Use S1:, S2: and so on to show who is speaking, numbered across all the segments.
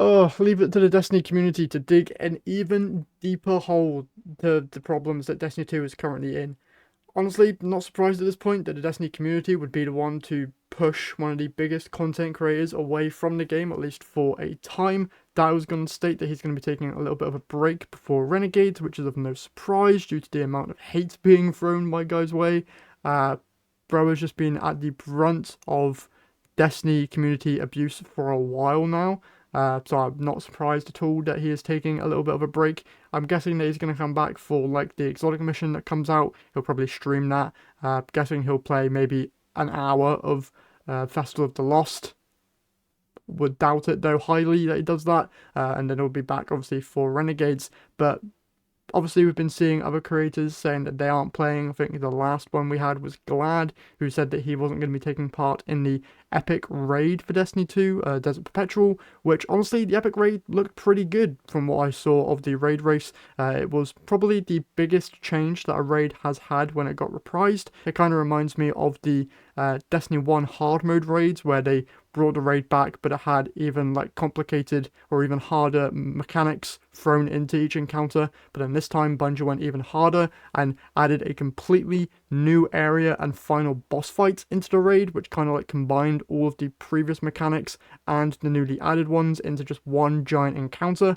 S1: Oh, leave it to the Destiny community to dig an even deeper hole to the problems that Destiny 2 is currently in. Honestly, not surprised at this point that the Destiny community would be the one to push one of the biggest content creators away from the game, at least for a time. Dio was going to state that he's going to be taking a little bit of a break before Renegades, which is of no surprise due to the amount of hate being thrown my guy's way. Uh, Bro has just been at the brunt of Destiny community abuse for a while now. So I'm not surprised at all that he is taking a little bit of a break. I'm guessing that he's going to come back for like the exotic mission that comes out. He'll probably stream that. Guessing he'll play maybe an hour of Festival of the Lost. Would doubt it though highly that he does that. And then he'll be back obviously for Renegades. But obviously we've been seeing other creators saying that they aren't playing. I think the last one we had was Glad, who said that he wasn't going to be taking part in the epic raid for Destiny 2, Desert Perpetual, which honestly the epic raid looked pretty good from what I saw of the raid race. It was probably the biggest change that a raid has had when it got reprised. It kind of reminds me of the Destiny 1 hard mode raids where they brought the raid back, but it had even like complicated or even harder mechanics thrown into each encounter. But then this time Bungie went even harder and added a completely new area and final boss fight into the raid, which kind of like combined all of the previous mechanics and the newly added ones into just one giant encounter,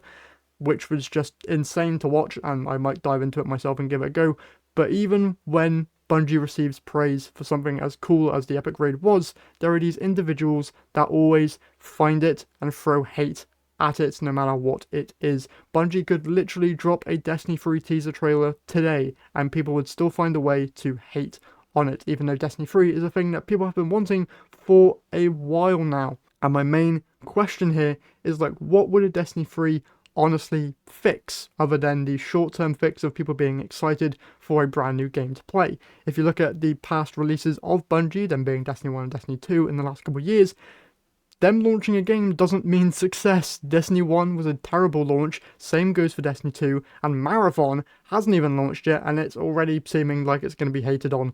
S1: which was just insane to watch, and I might dive into it myself and give it a go. But even when Bungie receives praise for something as cool as the epic raid was, there are these individuals that always find it and throw hate at it no matter what it is. Bungie could literally drop a Destiny 3 teaser trailer today and people would still find a way to hate on it, even though Destiny 3 is a thing that people have been wanting for a while now. And my main question here is like, what would a Destiny 3 honestly fix other than the short-term fix of people being excited for a brand new game to play? If you look at the past releases of Bungie, them being Destiny 1 and Destiny 2 in the last couple of years, them launching a game doesn't mean success. Destiny 1 was a terrible launch, same goes for Destiny 2, and Marathon hasn't even launched yet and it's already seeming like it's going to be hated on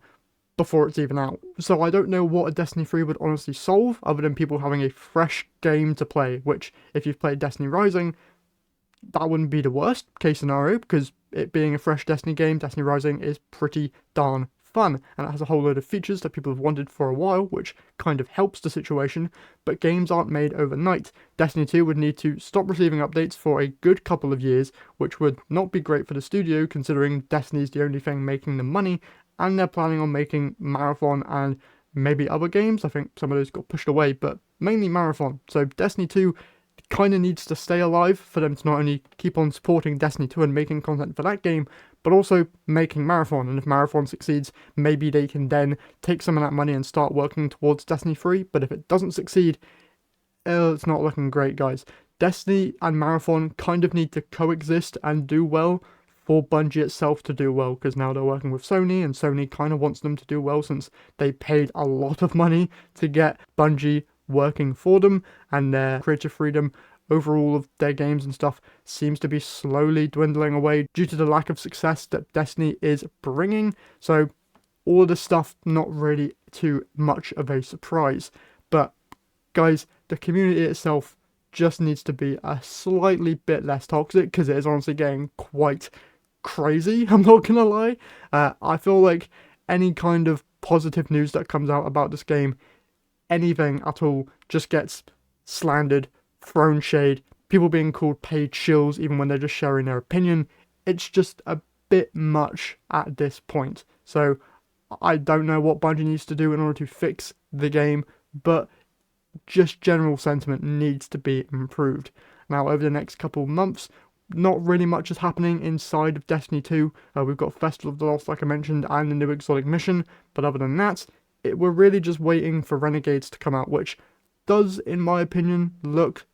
S1: before it's even out. So I don't know what a Destiny 3 would honestly solve other than people having a fresh game to play, which if you've played Destiny Rising, that wouldn't be the worst case scenario because it being a fresh Destiny game, Destiny Rising is pretty darn fun and it has a whole load of features that people have wanted for a while, which kind of helps the situation. But games aren't made overnight. Destiny 2 would need to stop receiving updates for a good couple of years, which would not be great for the studio considering Destiny's the only thing making them money, and they're planning on making Marathon and maybe other games. I think some of those got pushed away, but mainly Marathon. So Destiny 2 kind of needs to stay alive for them to not only keep on supporting Destiny 2 and making content for that game, but also making Marathon. And if Marathon succeeds, maybe they can then take some of that money and start working towards Destiny 3. But if it doesn't succeed, it's not looking great, guys. Destiny and Marathon kind of need to coexist and do well for Bungie itself to do well, because now they're working with Sony, and Sony kind of wants them to do well since they paid a lot of money to get Bungie working for them, and their creative freedom over all of their games and stuff seems to be slowly dwindling away due to the lack of success that Destiny is bringing. So all of this stuff not really too much of a surprise. But guys, the community itself just needs to be a slightly bit less toxic because it is honestly getting quite crazy, I'm not gonna lie. I feel like any kind of positive news that comes out about this game, anything at all, just gets slandered, thrown shade, people being called paid shills even when they're just sharing their opinion. It's just a bit much at this point. So I don't know what Bungie needs to do in order to fix the game, but just general sentiment needs to be improved. Now, over the next couple of months, not really much is happening inside of Destiny 2. We've got Festival of the Lost, like I mentioned, and the new exotic mission, but other than that, we're really just waiting for Renegades to come out, which does, in my opinion, look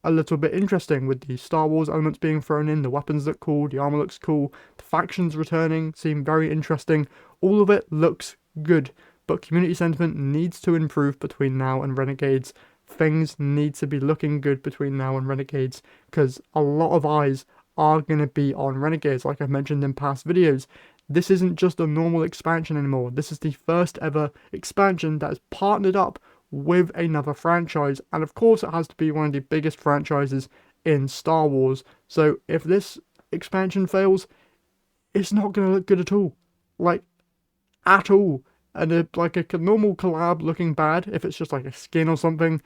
S1: a little bit interesting with the Star Wars elements being thrown in, the weapons look cool, the armor looks cool, the factions returning seem very interesting, all of it looks good, but community sentiment needs to improve between now and Renegades. Things need to be looking good between now and Renegades because a lot of eyes are going to be on Renegades, like I've mentioned in past videos. This isn't just a normal expansion anymore. This is the first ever expansion that is partnered up with another franchise. And of course, it has to be one of the biggest franchises in Star Wars. So if this expansion fails, it's not going to look good at all. Like, at all. And like a normal collab looking bad, if it's just like a skin or something,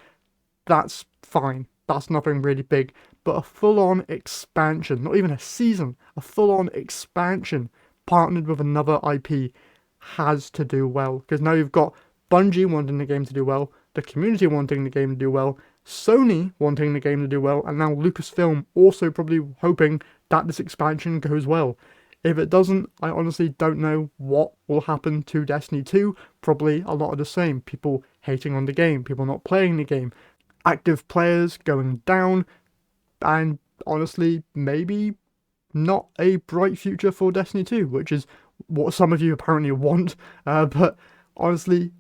S1: that's fine. That's nothing really big. But a full-on expansion, not even a season, a full-on expansion partnered with another IP has to do well. Because now you've got Bungie wanting the game to do well, the community wanting the game to do well, Sony wanting the game to do well, and now Lucasfilm also probably hoping that this expansion goes well. If it doesn't, I honestly don't know what will happen to Destiny 2. Probably a lot of the same. People hating on the game, people not playing the game, active players going down, and honestly, maybe not a bright future for Destiny 2, which is what some of you apparently want. But honestly,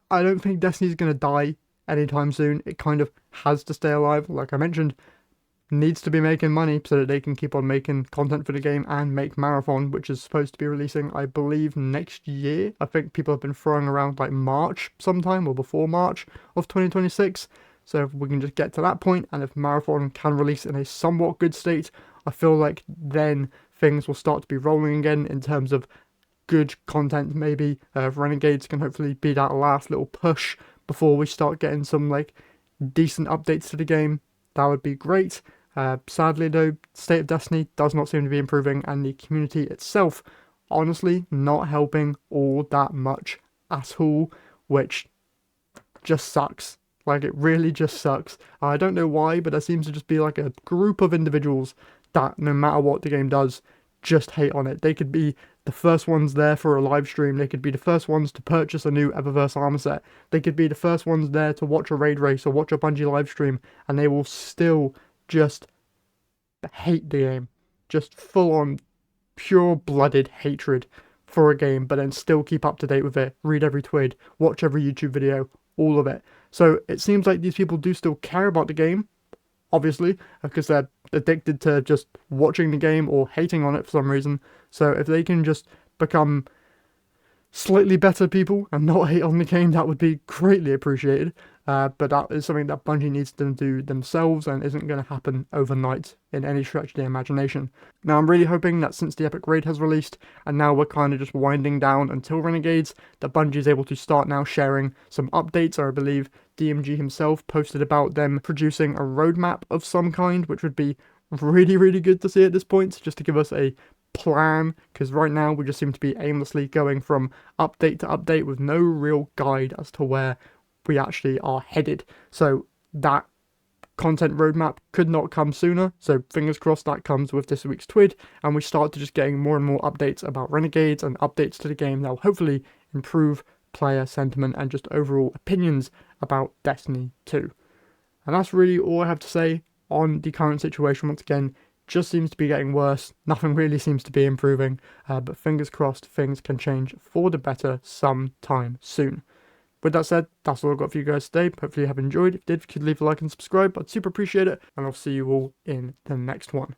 S1: I don't think Destiny's going to die anytime soon. It kind of has to stay alive. Like I mentioned, needs to be making money so that they can keep on making content for the game and make Marathon, which is supposed to be releasing, I believe, next year. I think people have been throwing around like March sometime or before March of 2026. So if we can just get to that point, and if Marathon can release in a somewhat good state, I feel like then things will start to be rolling again in terms of good content. Maybe Renegades can hopefully be that last little push before we start getting some like decent updates to the game. That would be great. Sadly though, State of Destiny does not seem to be improving, and the community itself honestly not helping all that much at all, which just sucks. Like, it really just sucks. I don't know why, but there seems to just be like a group of individuals that no matter what the game does, just hate on it. They could be the first ones there for a live stream, they could be the first ones to purchase a new Eververse armor set, they could be the first ones there to watch a raid race or watch a Bungie live stream, and they will still just hate the game. Just full on pure-blooded hatred for a game, but then still keep up to date with it, read every tweet, watch every YouTube video, all of it. So it seems like these people do still care about the game, obviously, because they're addicted to just watching the game or hating on it for some reason. So if they can just become slightly better people and not hate on the game, that would be greatly appreciated. But that is something that Bungie needs to do themselves and isn't going to happen overnight in any stretch of the imagination. Now, I'm really hoping that since the Epic Raid has released, and now we're kind of just winding down until Renegades, that Bungie is able to start now sharing some updates. I believe DMG himself posted about them producing a roadmap of some kind, which would be really, really good to see at this point, just to give us a plan, because right now we just seem to be aimlessly going from update to update with no real guide as to where we actually are headed. So that content roadmap could not come sooner, so fingers crossed that comes with this week's TWID, and we start to just getting more and more updates about Renegades and updates to the game that will hopefully improve player sentiment and just overall opinions about Destiny 2. And that's really all I have to say on the current situation. Once again, just seems to be getting worse. Nothing really seems to be improving, but fingers crossed things can change for the better sometime soon. With that said, that's all I've got for you guys today. Hopefully you have enjoyed. If you did, if you could leave a like and subscribe, I'd super appreciate it, and I'll see you all in the next one.